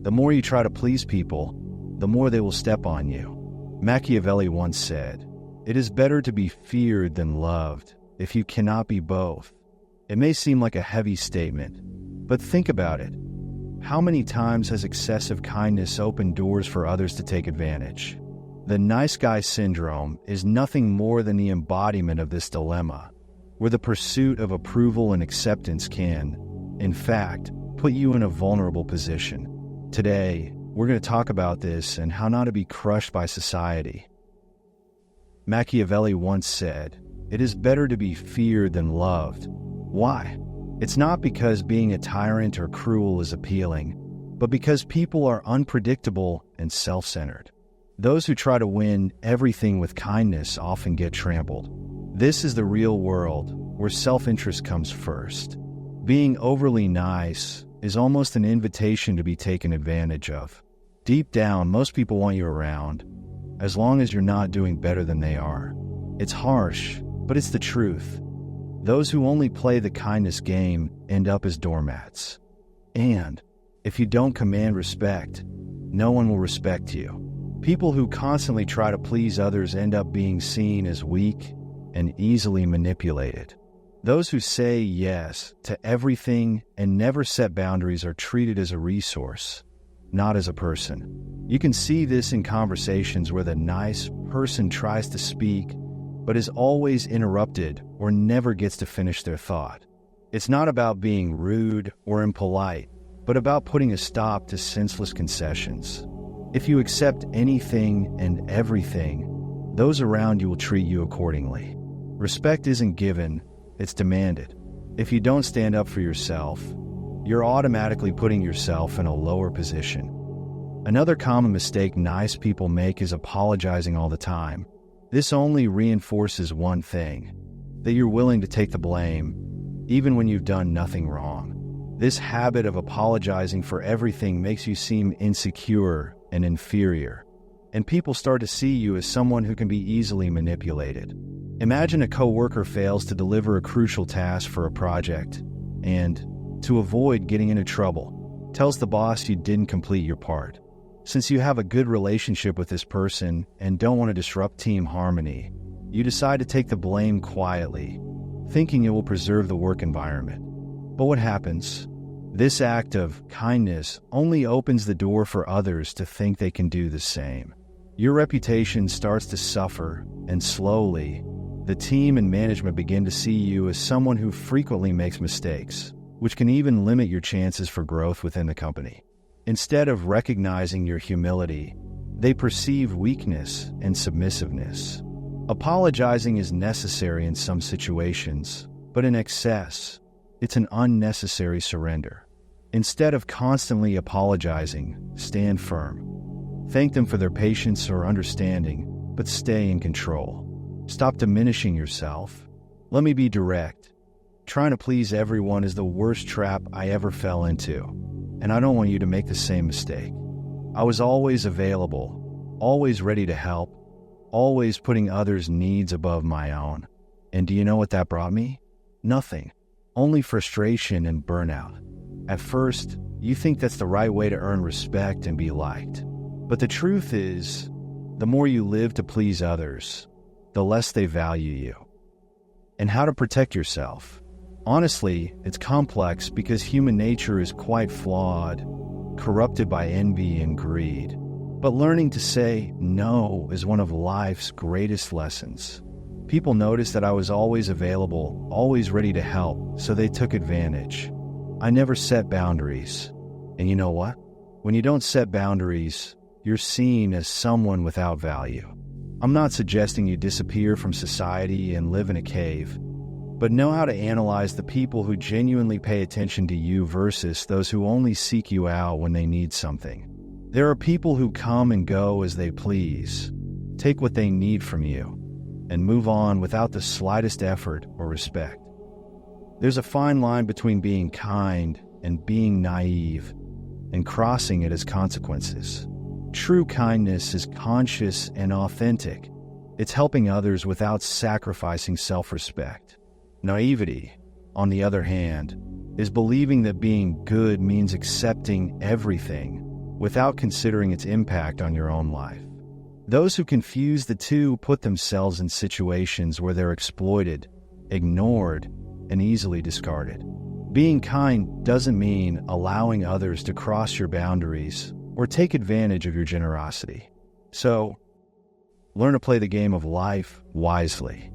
The more you try to please people, the more they will step on you. Machiavelli once said, "It is better to be feared than loved, if you cannot be both." It may seem like a heavy statement, but think about it. How many times has excessive kindness opened doors for others to take advantage? The nice guy syndrome is nothing more than the embodiment of this dilemma, where the pursuit of approval and acceptance can, in fact, put you in a vulnerable position. Today, we're going to talk about this and how not to be crushed by society. Machiavelli once said, "It is better to be feared than loved." Why? It's not because being a tyrant or cruel is appealing, but because people are unpredictable and self-centered. Those who try to win everything with kindness often get trampled. This is the real world, where self-interest comes first. Being overly nice is almost an invitation to be taken advantage of. Deep down, most people want you around, as long as you're not doing better than they are. It's harsh, but it's the truth. Those who only play the kindness game end up as doormats. And if you don't command respect, no one will respect you. People who constantly try to please others end up being seen as weak and easily manipulated. Those who say yes to everything and never set boundaries are treated as a resource, not as a person. You can see this in conversations where the nice person tries to speak, but is always interrupted or never gets to finish their thought. It's not about being rude or impolite, but about putting a stop to senseless concessions. If you accept anything and everything, those around you will treat you accordingly. Respect isn't given, it's demanded. If you don't stand up for yourself, you're automatically putting yourself in a lower position. Another common mistake nice people make is apologizing all the time. This only reinforces one thing, that you're willing to take the blame, even when you've done nothing wrong. This habit of apologizing for everything makes you seem insecure and inferior, and people start to see you as someone who can be easily manipulated. Imagine a coworker fails to deliver a crucial task for a project, and, to avoid getting into trouble, tells the boss you didn't complete your part. Since you have a good relationship with this person and don't want to disrupt team harmony, you decide to take the blame quietly, thinking it will preserve the work environment. But what happens? This act of kindness only opens the door for others to think they can do the same. Your reputation starts to suffer, and slowly, the team and management begin to see you as someone who frequently makes mistakes, which can even limit your chances for growth within the company. Instead of recognizing your humility, they perceive weakness and submissiveness. Apologizing is necessary in some situations, but in excess, it's an unnecessary surrender. Instead of constantly apologizing, stand firm. Thank them for their patience or understanding, but stay in control. Stop diminishing yourself. Let me be direct. Trying to please everyone is the worst trap I ever fell into, and I don't want you to make the same mistake. I was always available, always ready to help, always putting others' needs above my own. And do you know what that brought me? Nothing. Only frustration and burnout. At first, you think that's the right way to earn respect and be liked. But the truth is, the more you live to please others, the less they value you. And how to protect yourself? Honestly, it's complex because human nature is quite flawed, corrupted by envy and greed. But learning to say no is one of life's greatest lessons. People noticed that I was always available, always ready to help, so they took advantage. I never set boundaries. And you know what? When you don't set boundaries, you're seen as someone without value. I'm not suggesting you disappear from society and live in a cave, but know how to analyze the people who genuinely pay attention to you versus those who only seek you out when they need something. There are people who come and go as they please, take what they need from you, and move on without the slightest effort or respect. There's a fine line between being kind and being naive, and crossing it has consequences. True kindness is conscious and authentic. It's helping others without sacrificing self-respect. Naivety, on the other hand, is believing that being good means accepting everything without considering its impact on your own life. Those who confuse the two put themselves in situations where they're exploited, ignored, and easily discarded. Being kind doesn't mean allowing others to cross your boundaries or take advantage of your generosity. So, learn to play the game of life wisely.